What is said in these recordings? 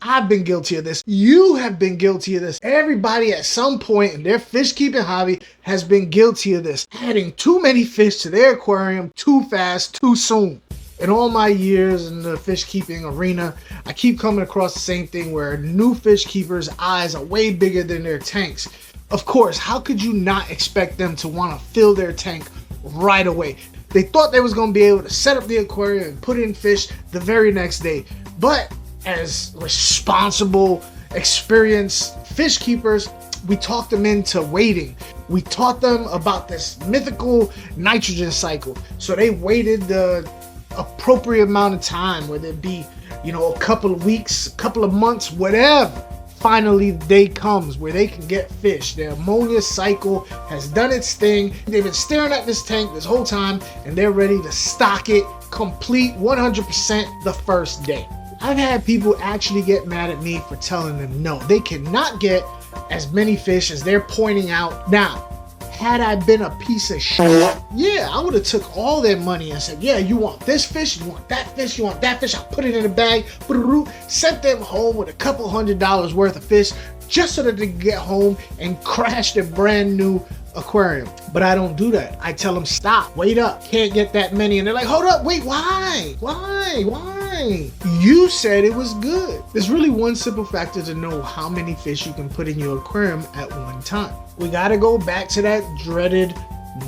I've been guilty of this. You have been guilty of this. Everybody at some point in their fish keeping hobby has been guilty of this. Adding too many fish to their aquarium too fast, too soon. In all my years in the fish keeping arena, I keep coming across the same thing where new fish keepers' eyes are way bigger than their tanks. Of course, how could you not expect them to want to fill their tank right away? They thought they was going to be able to set up the aquarium and put in fish the very next day. But as responsible, experienced fish keepers, we talked them into waiting. We taught them about this mythical nitrogen cycle. So they waited the appropriate amount of time, whether it be, you know, a couple of weeks, a couple of months, whatever. Finally, the day comes where they can get fish. Their ammonia cycle has done its thing. They've been staring at this tank this whole time, and they're ready to stock it complete 100% the first day. I've had people actually get mad at me for telling them no, they cannot get as many fish as they're pointing out now. Had I been a piece of shit, yeah, I would have took all their money and said, yeah, you want this fish, you want that fish, you want that fish, I'll put it in a bag, sent them home with a couple $100 worth of fish just so that they could get home and crash their brand new aquarium. But I don't do that. I tell them, stop, wait up, can't get that many. And they're like, hold up, wait, why? You said it was good. There's really one simple factor to know how many fish you can put in your aquarium at one time. We gotta go back to that dreaded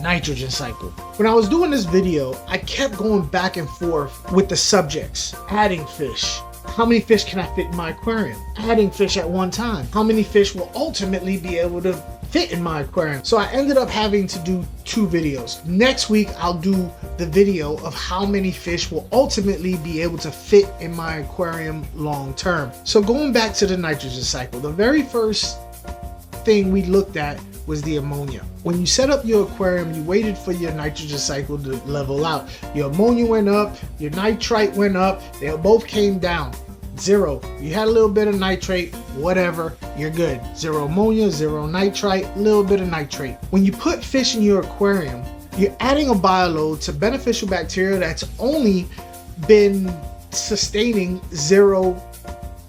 nitrogen cycle. When I was doing this video, I kept going back and forth with the subjects. Adding fish. How many fish can I fit in my aquarium? Adding fish at one time. How many fish will ultimately be able to fit in my aquarium? So I ended up having to do 2 videos. Next week, I'll do the video of how many fish will ultimately be able to fit in my aquarium long term. So going back to the nitrogen cycle, the very first thing we looked at was the ammonia. When you set up your aquarium, you waited for your nitrogen cycle to level out. Your ammonia went up, your nitrite went up, they both came down. 0. You had a little bit of nitrate, whatever, you're good. 0 ammonia, 0 nitrite, little bit of nitrate. When you put fish in your aquarium, you're adding a bioload to beneficial bacteria that's only been sustaining 0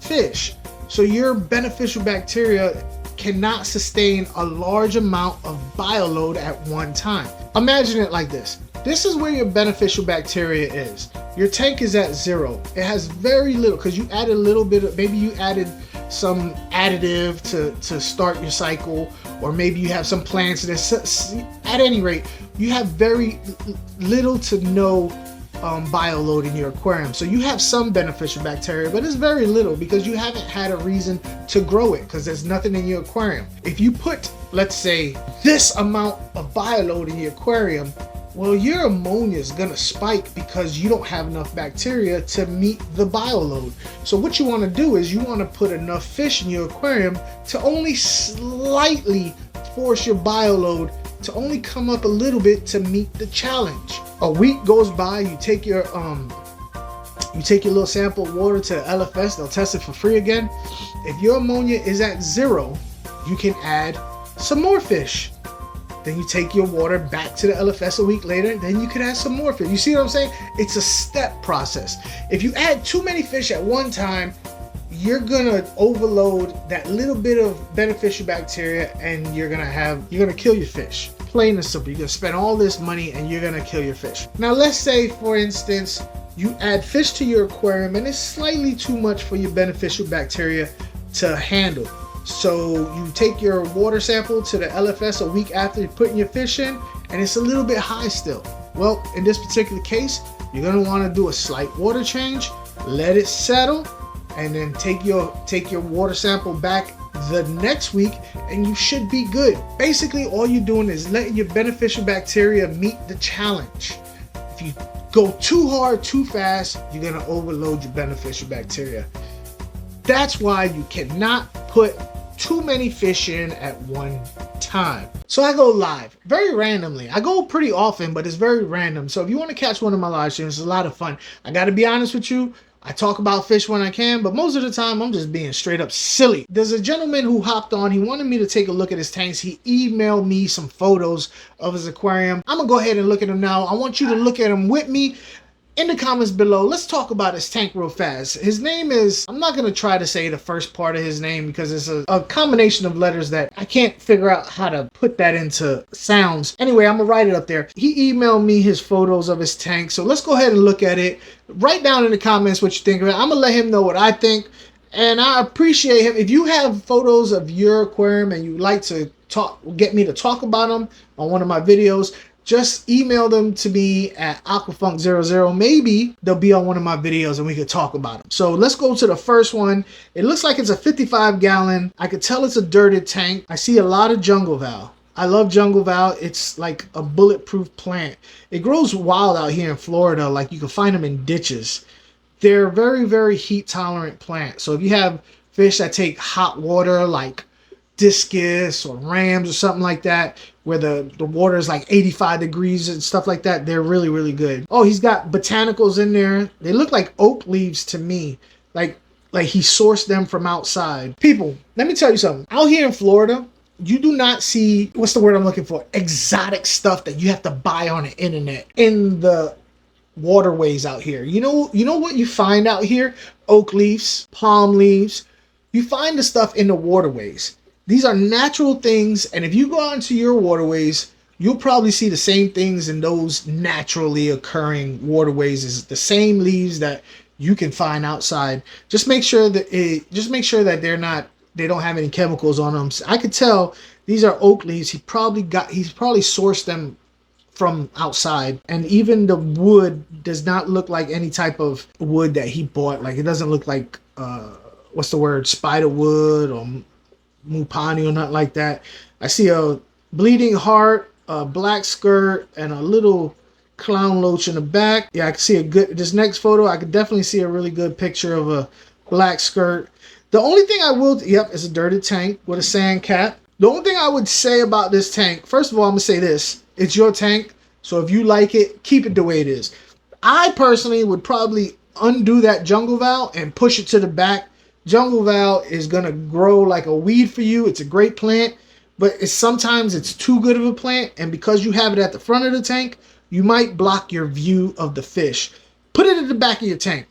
fish. So your beneficial bacteria cannot sustain a large amount of bioload at one time. Imagine it like this. This is where your beneficial bacteria is. Your tank is at 0. It has very little, because you added a little bit of, maybe you added some additive to start your cycle, or maybe you have some plants in this. At any rate, you have very little to no bioload in your aquarium. So you have some beneficial bacteria, but it's very little because you haven't had a reason to grow it, because there's nothing in your aquarium. If you put, let's say, this amount of bioload in your aquarium, well, your ammonia is gonna spike because you don't have enough bacteria to meet the bioload. So what you want to do is you want to put enough fish in your aquarium to only slightly force your bioload to only come up a little bit to meet the challenge. A week goes by, you take your little sample of water to LFS, they'll test it for free again. If your ammonia is at 0, you can add some more fish. Then you take your water back to the LFS a week later, then you can add some more fish. You see what I'm saying? It's a step process. If you add too many fish at one time, you're gonna overload that little bit of beneficial bacteria and you're gonna kill your fish. Plain and simple. You're gonna spend all this money and you're gonna kill your fish. Now let's say, for instance, you add fish to your aquarium and it's slightly too much for your beneficial bacteria to handle. So you take your water sample to the LFS a week after you're putting your fish in, and it's a little bit high still. Well, in this particular case, you're gonna want to do a slight water change, let it settle, and then take your water sample back the next week, and you should be good. Basically, all you're doing is letting your beneficial bacteria meet the challenge. If you go too hard, too fast, you're gonna overload your beneficial bacteria. That's why you cannot put too many fish in at one time. So I go live very randomly. I go pretty often, but it's very random. So if you want to catch one of my live streams, it's a lot of fun. I got to be honest with you. I talk about fish when I can, but most of the time I'm just being straight up silly. There's a gentleman who hopped on. He wanted me to take a look at his tanks. He emailed me some photos of his aquarium. I'm gonna go ahead and look at them now. I want you to look at them with me in the comments below, let's talk about his tank real fast. His name is, I'm not going to try to say the first part of his name because it's a combination of letters that I can't figure out how to put that into sounds. Anyway, I'm going to write it up there. He emailed me his photos of his tank. So let's go ahead and look at it. Write down in the comments what you think of it. I'm going to let him know what I think. And I appreciate him. If you have photos of your aquarium and you'd like to get me to talk about them on one of my videos, just email them to me at aquafunk00. Maybe they'll be on one of my videos and we could talk about them. So let's go to the first one. It looks like it's a 55-gallon. I could tell it's a dirted tank. I see a lot of jungle val. I love jungle val. It's like a bulletproof plant. It grows wild out here in Florida. Like you can find them in ditches. They're very, very heat tolerant plant. So if you have fish that take hot water like discus or rams or something like that, where the water is like 85 degrees and stuff like that, they're really, really good. Oh, he's got botanicals in there. They look like oak leaves to me. Like he sourced them from outside. People, let me tell you something. Out here in Florida, you do not see, what's the word I'm looking for? Exotic stuff that you have to buy on the internet in the waterways out here. You know what you find out here? Oak leaves, palm leaves. You find the stuff in the waterways. These are natural things, and if you go out into your waterways, you'll probably see the same things in those naturally occurring waterways. Is the same leaves that you can find outside. Just make sure that they don't have any chemicals on them. So I could tell these are oak leaves. He's probably sourced them from outside, and even the wood does not look like any type of wood that he bought. Like it doesn't look like what's the word, spider wood or mupani or nothing like that. I see a bleeding heart, a black skirt, and a little clown loach in the back. Yeah, I can see this next photo, I could definitely see a really good picture of a black skirt. The only thing I will, it's a dirted tank with a sand cap. The only thing I would say about this tank, first of all, I'm gonna say this: it's your tank, so if you like it, keep it the way it is. I personally would probably undo that jungle val and push it to the back. Jungle val is gonna grow like a weed for you. It's a great plant, but sometimes it's too good of a plant, and because you have it at the front of the tank, you might block your view of the fish. Put it at the back of your tank.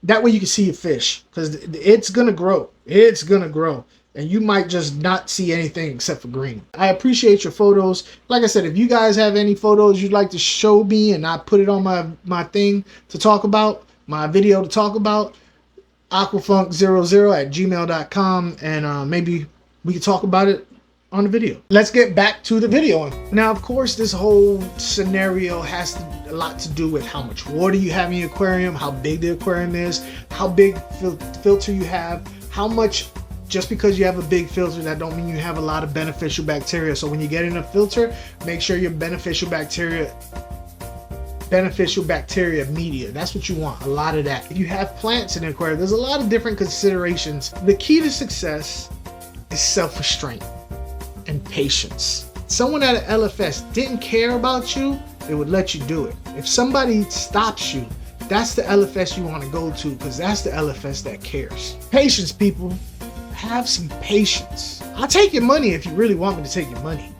That way you can see your fish, because it's gonna grow. It's gonna grow. And you might just not see anything except for green. I appreciate your photos. Like I said, if you guys have any photos you'd like to show me and I put it on my thing to talk about, my video to talk about, aquafunk00@gmail.com, and maybe we can talk about it on the video. Let's get back to the video. Now, of course, this whole scenario has a lot to do with how much water you have in your aquarium, how big the aquarium is, how big filter you have, how much. Just because you have a big filter, that don't mean you have a lot of beneficial bacteria. So when you get in a filter, make sure your beneficial bacteria media. That's what you want, a lot of that. If you have plants in the aquarium, there's a lot of different considerations. The key to success is self-restraint and patience. Someone at an LFS didn't care about you, they would let you do it. If somebody stops you, that's the LFS you want to go to, because that's the LFS that cares. Patience, people. Have some patience. I'll take your money if you really want me to take your money.